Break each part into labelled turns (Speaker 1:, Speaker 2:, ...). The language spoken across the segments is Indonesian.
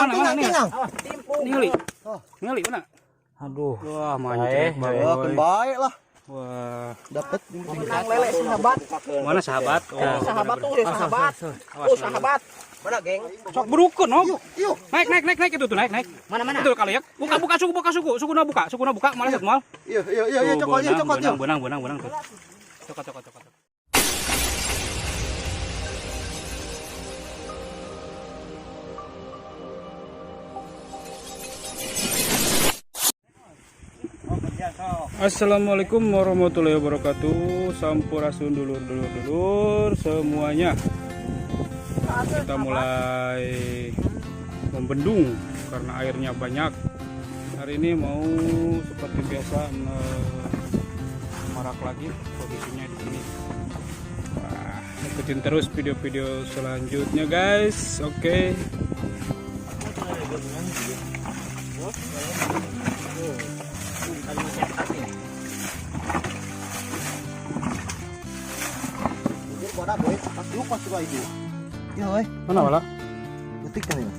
Speaker 1: Mana nih? Ngali.
Speaker 2: Oh.
Speaker 1: Ngali mana?
Speaker 3: Aduh.
Speaker 1: Wah, mantap banget.
Speaker 2: Baik lah.
Speaker 1: Wah.
Speaker 2: Dapat
Speaker 4: Menang lele sahabat.
Speaker 1: Mana sahabat? Oh.
Speaker 4: Sahabat tuh, sahabat.
Speaker 1: Awas,
Speaker 4: Sahabat. Mana, geng?
Speaker 1: sok berukun, no?
Speaker 2: Yuk.
Speaker 1: Naik itu tuh, naik.
Speaker 4: Mana?
Speaker 1: Itu kali ya. Buka suku. Suku na buka, malah set mal.
Speaker 2: Iya, cokot yuk.
Speaker 1: Benang tuh. Cokot. Assalamualaikum warahmatullahi wabarakatuh. Sampurasun dulur semuanya. Kita mulai membendung karena airnya banyak. Hari ini mau seperti biasa marak lagi posisinya di sini. Wah, ikutin terus video-video selanjutnya guys. Oke. Mana wala?
Speaker 2: Detik kan ini.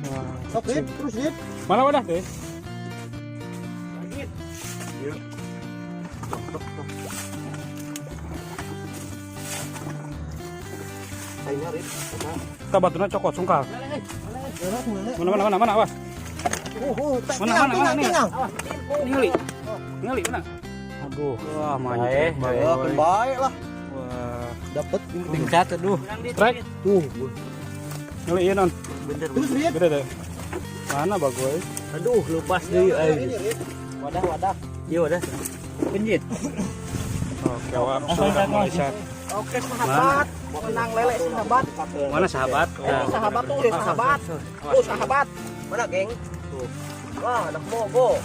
Speaker 1: Wah,
Speaker 2: Sok, terus Dit.
Speaker 1: mana wadah deh? Kita batuna cokot sungkal. Mana awas. Mana nih? Ngali mana?
Speaker 3: Aduh.
Speaker 1: Wah, mantap banget.
Speaker 2: Baik lah.
Speaker 1: Wah,
Speaker 2: Dapat
Speaker 3: Tingkat aduh.
Speaker 1: strike
Speaker 2: tuh.
Speaker 1: ngali iya non.
Speaker 2: Terus Dit.
Speaker 1: Gede deh. Mana bagus?
Speaker 3: Aduh, lepas deui euy.
Speaker 4: Wadah.
Speaker 3: Iya wadah. Penjit.
Speaker 1: Oke, wah, sudah mulai start.
Speaker 4: Oke, sahabat. Menang lele sahabat.
Speaker 1: Mana sahabat?
Speaker 4: Sahabat tuh, sahabat. Sahabat. Mana, geng? Wah, anak mogo.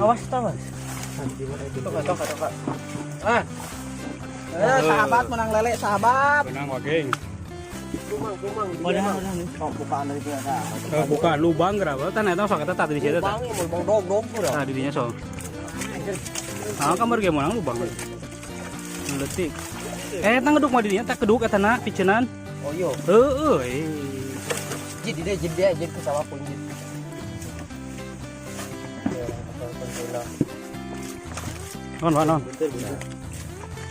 Speaker 3: Awas tawas.
Speaker 4: Toka. Sahabat menang lele sahabat.
Speaker 1: Benang wageng.
Speaker 3: Wadah.
Speaker 2: Bukaan dari biasa.
Speaker 1: Buka lubang berapa? Tanah itu sok eta di situ.
Speaker 4: Lubang ini lubang dog udah.
Speaker 1: Nah, didinya sok. Ah, kamar ge menang lubang. Letik. Tang geduk mah didinya tak keduk eta na picenan.
Speaker 4: Oh iya.
Speaker 1: Heueuy.
Speaker 4: Jid dia ke sawah pun jid.
Speaker 1: Non.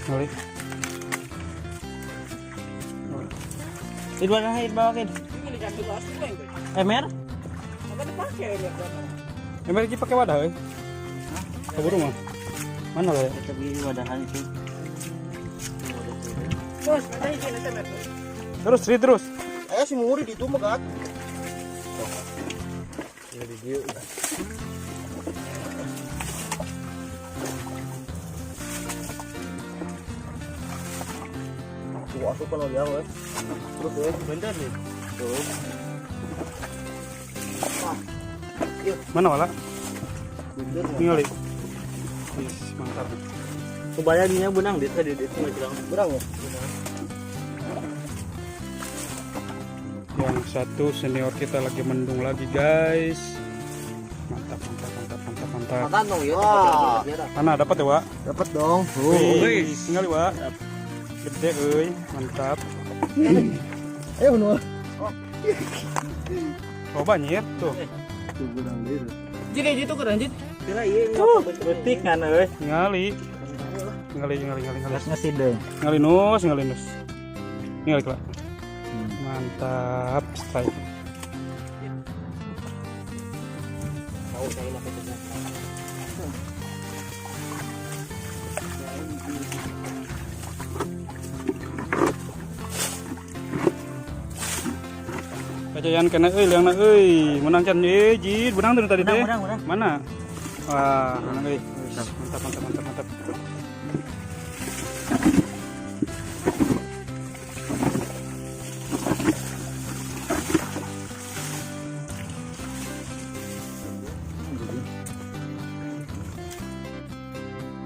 Speaker 1: Ngali.
Speaker 3: Idwan akhir bawakin. Emer?
Speaker 1: Emang lagi pakai wadah euy. Kabur mah. Mana le?
Speaker 3: Tapi wadahan itu.
Speaker 1: Terus.
Speaker 2: Si Muri di itu mah kan.
Speaker 4: Tuh aku kalau dia weh. Terus
Speaker 3: Bener nih. Tuh.
Speaker 1: Mana wala? Ngali. Mantap.
Speaker 3: Kebayangnya benang dit tadi dit ngejelang.
Speaker 4: berang ya.
Speaker 1: Yang satu senior kita lagi mendung lagi guys. Mantap.
Speaker 4: Makan dong ya.
Speaker 1: Mana dapat ya, Wak?
Speaker 2: Dapat dong.
Speaker 1: Wih, tinggal Wak. Gede euy, mantap.
Speaker 2: Ayo nu.
Speaker 1: Coba nyet tuh.
Speaker 2: Tuh benang dia.
Speaker 4: Jadi itu keren jid.
Speaker 3: Kira ieu betik kan euy.
Speaker 1: Ngali.
Speaker 3: Geus ngesideng.
Speaker 1: Ngali nus. Ngali kelak. Mantap, strike.
Speaker 4: Tahu saya nak itu.
Speaker 1: Kacayan kena euy, liangna euy. Menang can ye, jid. Benang tuh tadi teh.
Speaker 3: Benang.
Speaker 1: Mana? Wah, menang euy. Mantap.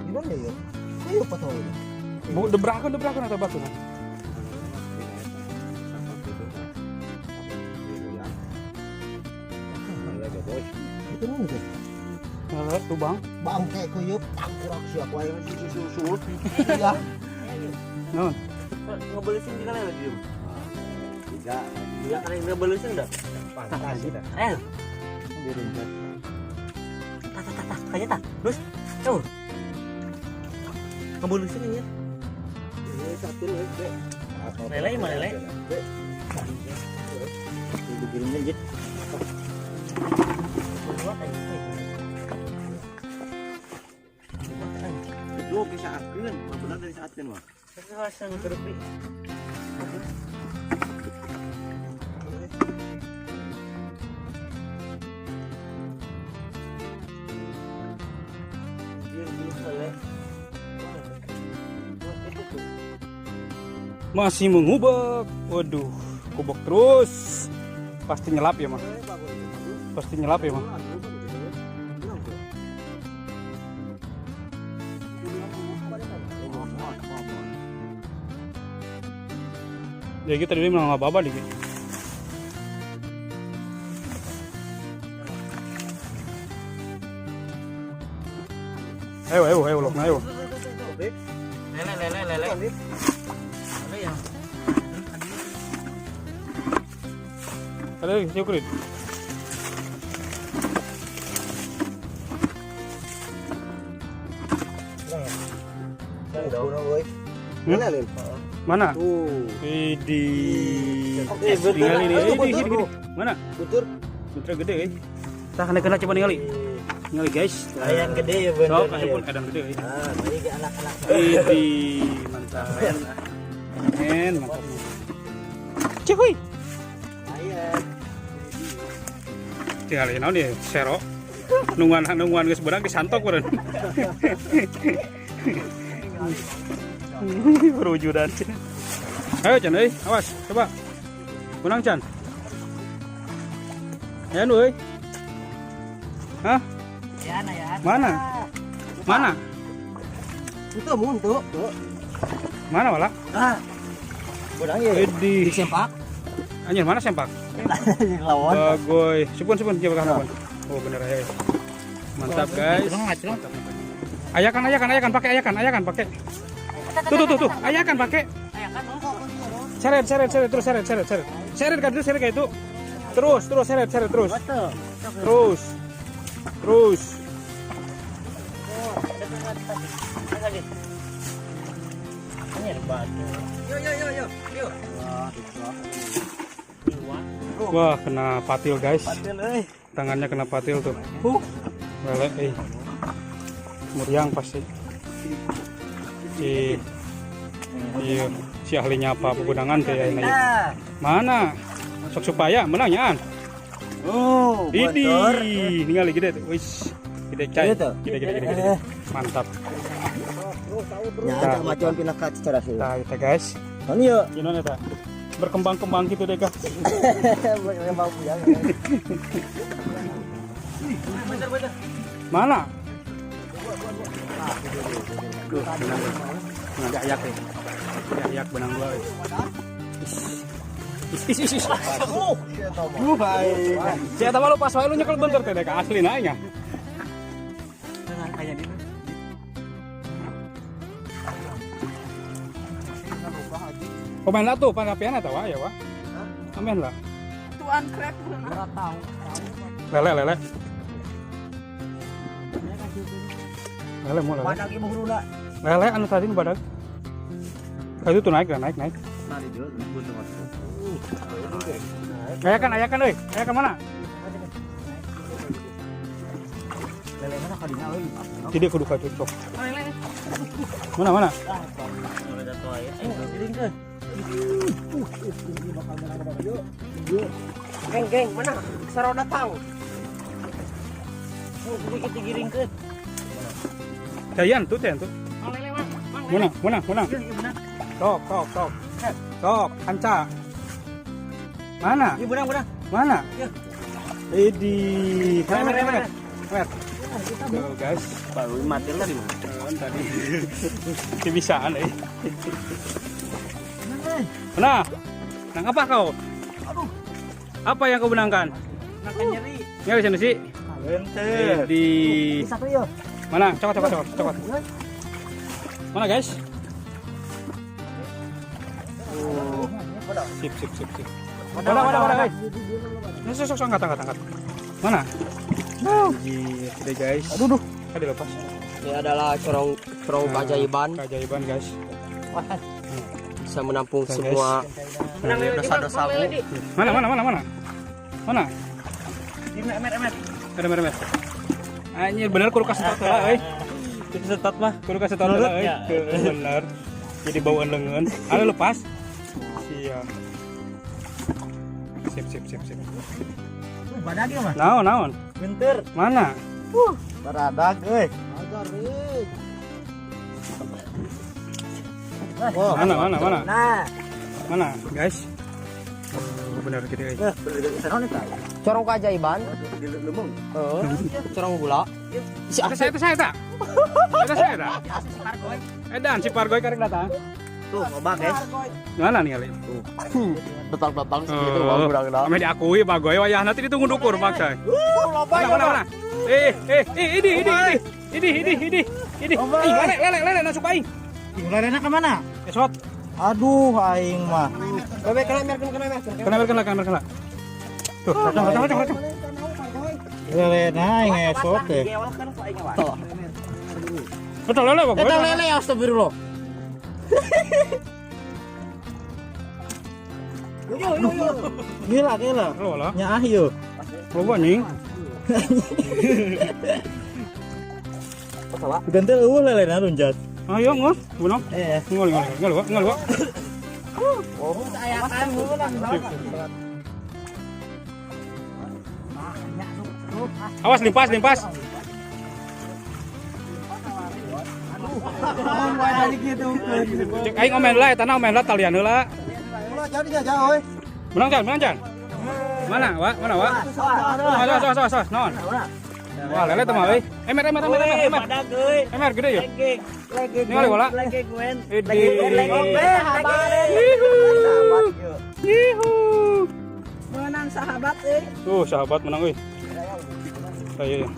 Speaker 2: Gimana ya? Ayo patol.
Speaker 1: Debrakan atau batu?
Speaker 2: Itu mana tuh?
Speaker 1: Ngalet tuh bang.
Speaker 2: Bangke kuyup, kurang siap wae susu. Ya.
Speaker 1: Non.
Speaker 3: ngebelisin di kali lagi.
Speaker 2: Tiga.
Speaker 3: Tiga kali ngebelisin udah.
Speaker 2: Pantas kita.
Speaker 3: Ayo.
Speaker 2: Diruncat.
Speaker 3: Tah. Kayaknya tah. Terus. Tuh. Ngebelisin ini ya.
Speaker 2: Ini satu lagi.
Speaker 3: Lele mana lele? Dikirimnya aja.
Speaker 2: Itu bisa akeun, benar dari saatkeun mah.
Speaker 3: Sekarang ngerupi.
Speaker 1: Masih mengubek. Waduh, kubek terus. Pasti nyelap ya, Mah. Pasti nyelap ya, Mah. Ya kita dulu memang apa-apa nih. Ayo, lok ayo.
Speaker 3: Lele.
Speaker 1: Ada syukurin.
Speaker 2: Mana Lin?
Speaker 1: Mana?
Speaker 2: Tuh.
Speaker 1: Idi.
Speaker 3: Betul.
Speaker 1: Tinggal ini.
Speaker 2: Betul.
Speaker 1: Mana?
Speaker 2: Putur.
Speaker 1: Putra gede, Tah kena coba ningali. Ningali guys.
Speaker 3: Ayam gede ya bener.
Speaker 1: Sok, ada pun kadang gede.
Speaker 3: Ah, ini ke anak-anak.
Speaker 1: Idi, mantap. Mantap. Cuy.
Speaker 3: Ayam.
Speaker 1: Tinggal ini naon ya, sero. Nungguan geus beurang disantok beureun. Perwujudan. Ayo Chan euy, awas, coba. Menang Chan. Ya nu euy. Hah?
Speaker 3: Ya.
Speaker 1: Mana? Mana?
Speaker 2: Itu mun tuh.
Speaker 1: Mana wala?
Speaker 3: Ah.
Speaker 2: Bodang ya.
Speaker 1: Idi.
Speaker 3: Sempak.
Speaker 1: Anjir mana sempak?
Speaker 3: Lawan.
Speaker 1: Bagoy. Supun coba kapan. Oh bener ya. Mantap guys. Ayakan pakai. Tuh. Ayakan pakai. Seret terus seret. Seret kan itu kayak itu. Terus seret terus. Terus.
Speaker 4: Yo.
Speaker 1: Wah, kena patil guys. Tangannya kena patil tuh. Lele, muriang pasti. Iya, si ahlinya apa pegunangan kayak ini. Mana? Sok supaya menangyaan.
Speaker 3: Oh,
Speaker 1: Idi, ningali gede tuh. Wis, gede cai. Gede. Mantap.
Speaker 2: Ya, ada majuan pindah ke secara sih.
Speaker 1: Nah, kita guys.
Speaker 2: Ini ya.
Speaker 1: Gimana ta? Berkembang gitu deh, guys.
Speaker 2: Berkembang ya.
Speaker 1: Mana? Tuh, ada ayak nih. Ayak benang gua. Is. Saya tahu lu pas wae lu nyekel bentar teh ka asli nanya. Kayak gitu. Pemain lah tuh, panapian atau ya, Wak? Amin lah.
Speaker 4: Tuan krep enggak tahu.
Speaker 1: Lele. Lele mau lele.
Speaker 2: Badak ibu huruna.
Speaker 1: Lele anu tadi nu badak. Itu tuh naik.
Speaker 2: Tadi dia butuh masuk.
Speaker 1: Ayakan euy. Ayakan mana?
Speaker 2: Lele mana kadinya euy?
Speaker 1: Jadi kudu ka cocok. Mana?
Speaker 4: Geng, mana? Saro datang.
Speaker 3: Sedikit digiringkeun.
Speaker 1: Jayan tuh. Mana? Tok, kanca. Mana?
Speaker 3: Ieu benang.
Speaker 1: Mana? Idi. Mer. Tuh guys,
Speaker 3: Baru mati lah di mana?
Speaker 1: tadi. Kebisaan Mana? Nang apa kau?
Speaker 3: Aduh.
Speaker 1: Apa yang kau benangkan?
Speaker 3: Makan nyeri.
Speaker 1: Nyari sana sih.
Speaker 3: Bentar.
Speaker 1: Di
Speaker 2: Satu ya.
Speaker 1: mana? Cokot. Mana guys? Sip. Mana? Sok angkat. Mana? Anjir, udah guys. Aduh. Ada lepas.
Speaker 4: Ini adalah corong keajaiban.
Speaker 1: Keajaiban guys.
Speaker 4: Bisa menampung semua dosa-dosamu.
Speaker 1: Mana? Emer. Anjir bener kudu kasih setot lah euy.
Speaker 3: Setot mah.
Speaker 1: Kudu kasih setot lah euy. Bener. Jadi bauan lengan. Ada lepas. Siap. Sip.
Speaker 3: Badag ya mah.
Speaker 1: Naon?
Speaker 3: Bentar.
Speaker 1: Mana?
Speaker 3: Baradag euy.
Speaker 1: Mana?
Speaker 3: Nah,
Speaker 1: Mana, guys? Bener gitu euy.
Speaker 4: Corong keajaiban. Corong gula.
Speaker 1: Ada saya tak? Edan si Pargoy karek datang.
Speaker 3: tuh ngobak guys.
Speaker 1: Mana nih Ali?
Speaker 4: Datang segitu
Speaker 1: Oh,
Speaker 4: bang berang.
Speaker 1: ame diakui Bagoy wayah nanti ditunggu dukur maksa. Mana? Ini. Lele masuk aing.
Speaker 3: Lelena ke mana?
Speaker 1: Esot.
Speaker 3: Aduh aing mah.
Speaker 1: Kena. Tuh, datang.
Speaker 3: Lelena aing esot teh.
Speaker 1: Betul lele Bagoy.
Speaker 3: Eta lele astagfirullah. Gila.
Speaker 1: Lo lah.
Speaker 3: Nya ahyo.
Speaker 1: Loba anjing.
Speaker 3: Gantel lelena runjat.
Speaker 1: Ayo ngos, bunong. Ngol. Awas limpas. Cek aing omen lah, tanah omen lah talian heula. Menang Jan. Mana, Wak? Sos, non. Wah, lele teh mah euy. Emer.
Speaker 3: Badag euy.
Speaker 1: Emer gede ya.
Speaker 3: Lege.
Speaker 1: Ini bola.
Speaker 3: Lege guen.
Speaker 1: Yuhu.
Speaker 3: Menang sahabat euy.
Speaker 1: Tuh, sahabat menang euy. Ayo.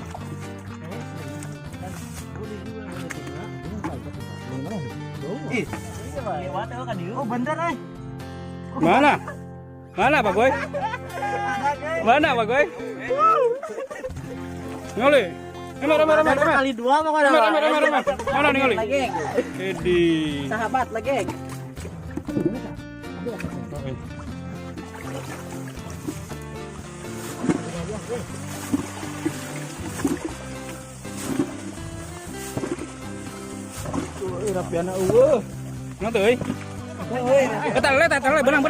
Speaker 3: Oh bener euy.
Speaker 1: Mana Pak Boy? Mana Pak Boy? Ngoli. Emer.
Speaker 3: Kali dua mah kada.
Speaker 1: Emer. Mana nih ngoli?
Speaker 3: Lagi.
Speaker 1: Edi.
Speaker 3: Sahabat lagi.
Speaker 1: Rapiana eueuh. Nang teh euy. Eta lele benang.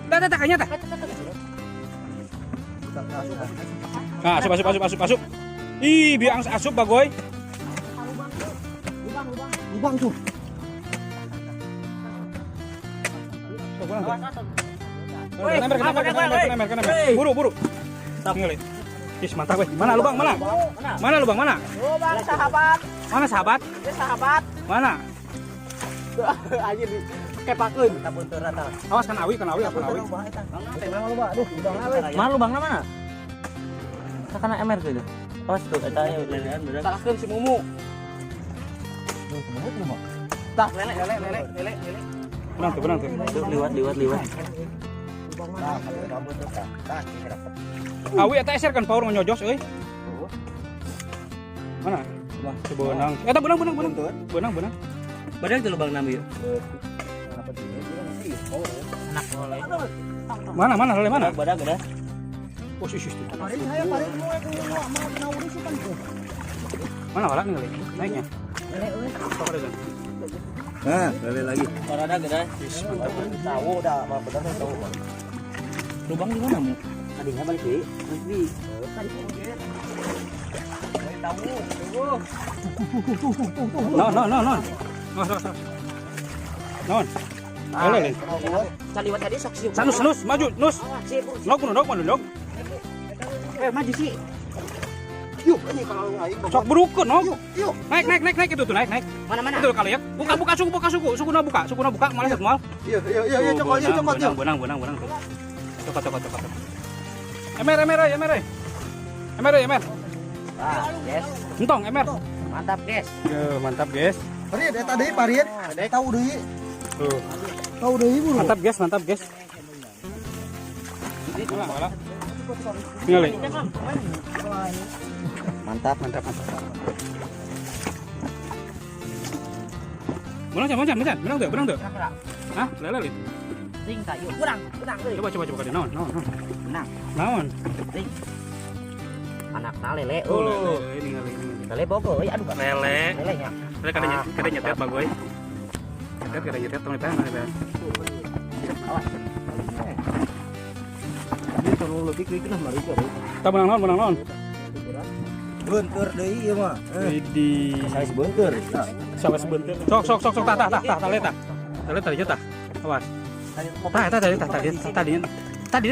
Speaker 1: Tah kayaknya tah. Nah, asup. Ih, biang asup Bagoy.
Speaker 3: Lubang tuh.
Speaker 1: Buru. Ngeli. Is mantap weh. Mana lubang?
Speaker 3: Lubang sahabat.
Speaker 1: Mana sahabat?
Speaker 3: Ini sahabat.
Speaker 1: Mana?
Speaker 3: Anjir kepakeun kita buntur rata.
Speaker 1: Awas kan awi.
Speaker 3: Aduh, mana lubangna mana? Sakana emer tuh. Awas tuh eta lelean bener.
Speaker 4: Takaskeun si Mumu.
Speaker 3: Tah, lele.
Speaker 1: Benang tuh.
Speaker 3: Tuh liwat.
Speaker 1: Awi eta eser kan paur nyojos euy. Mana? Benang. Eta benang. Benang.
Speaker 3: Badan tuh lubang nami yuk.
Speaker 1: Mana lele mana?
Speaker 3: Badan gede.
Speaker 1: Oh, sis. Mana wala nih lele? Naiknya.
Speaker 3: Nah, lele lagi.
Speaker 4: Barada gede.
Speaker 3: Tahu dah, mah bener tahu. Lubang di mana mu?
Speaker 4: Tadinya balik deui.
Speaker 1: Non. Non. Lele.
Speaker 4: Caliwat tadi sok siu.
Speaker 1: Sanus, maju, nus. Nok.
Speaker 3: Maju sih.
Speaker 4: Yuk, ini kalau aing
Speaker 1: Sok berukun, nok.
Speaker 4: Yuk.
Speaker 1: Naik itu tuh, naik.
Speaker 3: Mana?
Speaker 1: Itu kali ya. Buka suku. Sukuna buka, malah set mal.
Speaker 4: Iya, cokot.
Speaker 1: Benang tuh. Cokot. Emer.
Speaker 3: Ah, guys.
Speaker 1: Entong, Emer.
Speaker 3: Mantap, guys.
Speaker 1: Mantap, guys.
Speaker 2: Parit eta deui parit. Tahu deui.
Speaker 1: Tuh.
Speaker 2: Kau udah ibu.
Speaker 1: Mantap guys, mantap guys. Malah. Tinggal nih.
Speaker 2: Mantap.
Speaker 1: Mantap. Benang tuh. Hah, lele lin.
Speaker 3: Ting tak yuk. Kurang euy.
Speaker 1: Coba kali naon.
Speaker 3: Benang.
Speaker 1: Naon?
Speaker 3: Anakna lele.
Speaker 1: Oh, lele ini.
Speaker 3: Lele bogo euy. Aduh.
Speaker 1: Lele.
Speaker 3: Lele nya.
Speaker 1: Lele kada nyetet bagoy. Kada nyetet tong teh.
Speaker 3: Awas.
Speaker 2: Ini terlalu lebih klik lah mari coba.
Speaker 1: Tah benang naon?
Speaker 2: Bentur deui ieu mah.
Speaker 1: Widih.
Speaker 2: Size bentur.
Speaker 1: Sabar sebentar. Sok tah leta. Leta tadi tah. Awas. Tadi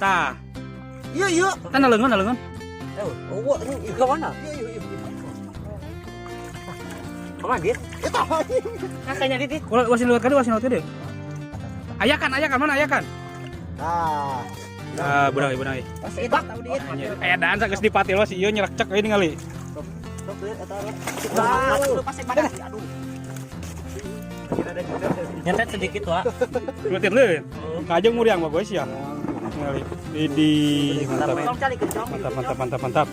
Speaker 1: tah.
Speaker 2: Iya.
Speaker 1: Tah nalengan.
Speaker 2: Oh, ini ke mana? Iya.
Speaker 3: Kemana dia?
Speaker 2: Eta.
Speaker 3: Kakaknya Didi.
Speaker 1: Wasin lewat kali. Ayakan mana ayakan?
Speaker 2: Nah.
Speaker 1: Ah, benang.
Speaker 3: Pas itu tahu dia.
Speaker 1: Aya daan geus dipatil si ieu nyerak cek euy ningali.
Speaker 3: Aduh. Nyetet sedikit wa.
Speaker 1: Nyetir leuh. Kajeng muriang bagus ya. Ningali. Widih, mantap.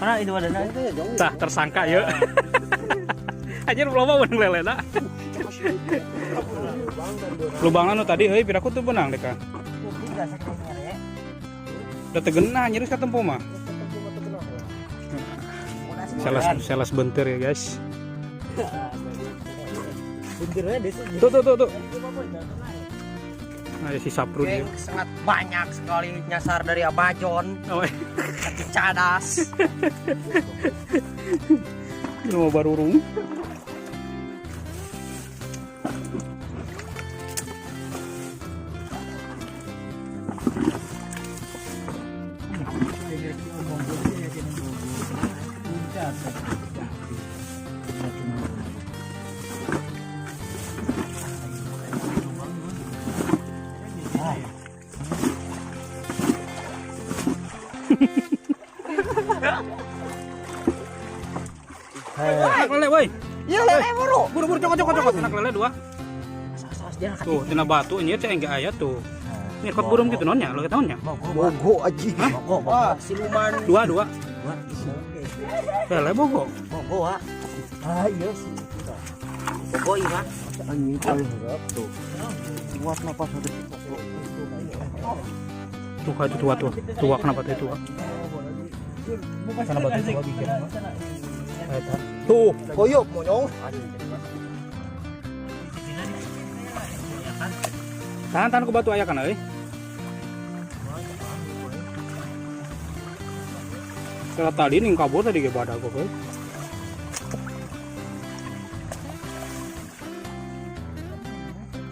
Speaker 3: Mana itu wadana?
Speaker 1: Tah tersangka yeuh. Anjir loba benang lelena. Lubangna nu tadi euy piraku tuh benang deh kan. Udah tegenah nyerus ka tempo mah. Selas bentir ya guys.
Speaker 2: Bentirnya desa.
Speaker 1: Tuh. Ada si sapru dia.
Speaker 3: Sangat banyak sekali nyasar dari Amazon.
Speaker 1: Oh,
Speaker 3: Cadas.
Speaker 1: ini mau barurung. Anak lele boy.
Speaker 3: Iya lele buru.
Speaker 1: Buru cokot. Anak lele dua.
Speaker 3: Saus dia
Speaker 1: Tuh, tina batu ini teh enggak aya tuh. Ini kot burung gitu nonnya, lo ketahunya.
Speaker 2: Bogo aji.
Speaker 3: Bogo. Siluman.
Speaker 1: Dua. Lele bogo.
Speaker 3: Bogo wa.
Speaker 2: Iya sih.
Speaker 3: Bogo iya.
Speaker 2: Anjing paling berat tuh. Buat napas ada.
Speaker 1: Tuh itu tua kenapa tuh tua? Karena batu tua bikin.
Speaker 2: Tuh, koyok monyong.
Speaker 1: Tahan ke batu aya kan euy. Kalau tadi ning kabur tadi ge badag kok euy.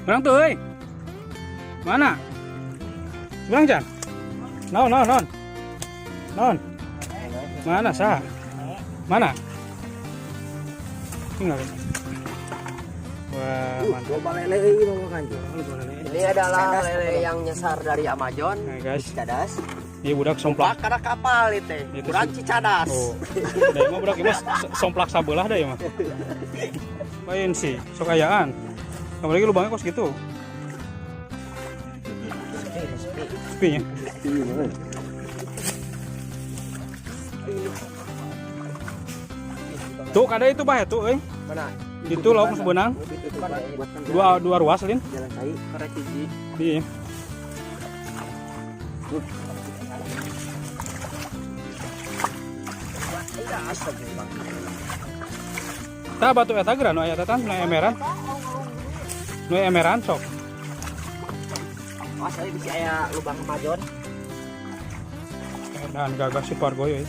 Speaker 1: Berang tuh euy. Mana? Berang Jan. Non. Mana sah? Mana? Tinggal. Wah, mantap.
Speaker 2: Coba lele ini mau kan.
Speaker 4: Ini adalah lele yang nyasar dari Amazon.
Speaker 1: Nah, guys.
Speaker 4: Cadas.
Speaker 1: Ini budak somplak.
Speaker 4: Karena kapal itu.
Speaker 1: Itu
Speaker 4: Budak
Speaker 1: sih.
Speaker 4: Cicadas.
Speaker 1: Oh. Dari mah budak ieu somplak sabelah da ya mah. Lain sih, sok ayaan. Apalagi lubangnya kos gitu. Sepi nya. Tuh kada itu bah itu euy.
Speaker 4: Mana?
Speaker 1: Itu lauk sebenang. Dua ruas lin.
Speaker 2: Jalan kai karek hiji.
Speaker 1: Iya. Tah batu eta geura nu aya tatan nu emeran. Nu emeran sok.
Speaker 3: Mas euy bisa aya lubang Amazon.
Speaker 1: Dan gagah si Pargoy euy.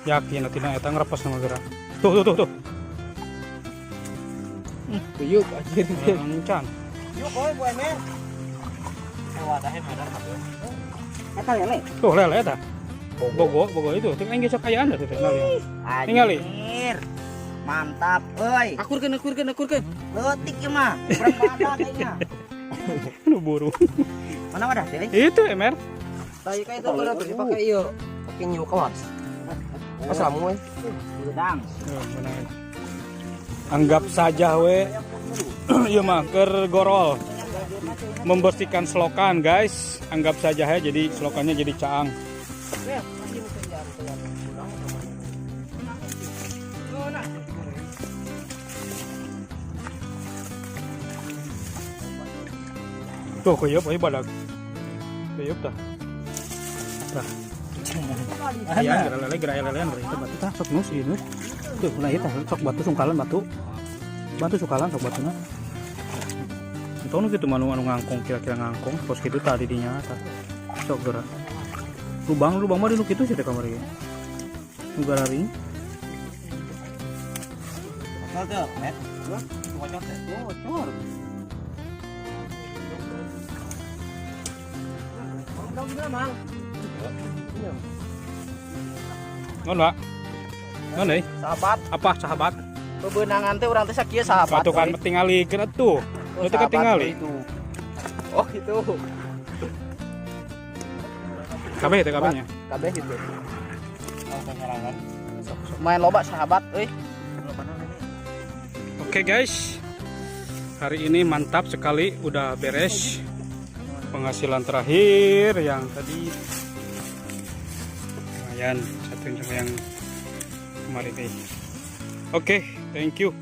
Speaker 1: Yakin tina eta ngrepas sama geura. Tuh.
Speaker 2: Tuyuk anjir.
Speaker 1: Encan.
Speaker 2: Yuk koy buat men.
Speaker 3: Wadahnya merah.
Speaker 2: Eta lele.
Speaker 1: Tuh lele eta. Bogo itu. Ting engge sok ayaan da teh ningali. Ningali.
Speaker 3: Anjir. Mantap euy.
Speaker 1: Akurkeun.
Speaker 3: Leutik ieu mah. Kurang wadah kayaknya.
Speaker 1: Nu buru.
Speaker 3: Mana wadah teh?
Speaker 1: Itu emer.
Speaker 4: Tadi kayak itu berat dipakai iyo. Pakai nyium kawas. Pas lamu we.
Speaker 3: Udang.
Speaker 1: Anggap saja we Iya mah gorol. Membersihkan selokan guys. Anggap saja ya jadi selokannya jadi caang. Tuh kuyup ayo badak. Kuyup dah. Tah. Ayan geraya-lelean itu batu tah sok nus ieu nus. Tuh ulah ieu tah sok batu sungkalan batu. Batu sungkalan sok batuna. Entong nu kitu anu ngangkong kira-kira ngangkong pos kitu tadi dinya tah. Sok geura. Lubang mah di nu kitu sih teh kamari. Nu gararing.
Speaker 4: Asal tuh, net. Bocor teh. Bocor. Mang.
Speaker 1: Ngon, Pak. Ngon euy.
Speaker 4: Sahabat,
Speaker 1: Apa sahabat?
Speaker 4: bebenangan teh urang teh sakieu sahabat.
Speaker 1: Batu kan tingalikeun atuh. Nu teh tingali.
Speaker 4: Oh, itu.
Speaker 1: Kabeh teh kabehnya.
Speaker 4: Kabeh gitu.
Speaker 3: Oh, penyerangan.
Speaker 4: Main loba sahabat euy.
Speaker 1: Oke guys. Hari ini mantap sekali udah beres. Penghasilan terakhir yang tadi lumayan satu sama yang kemarin nih. Oke, thank you.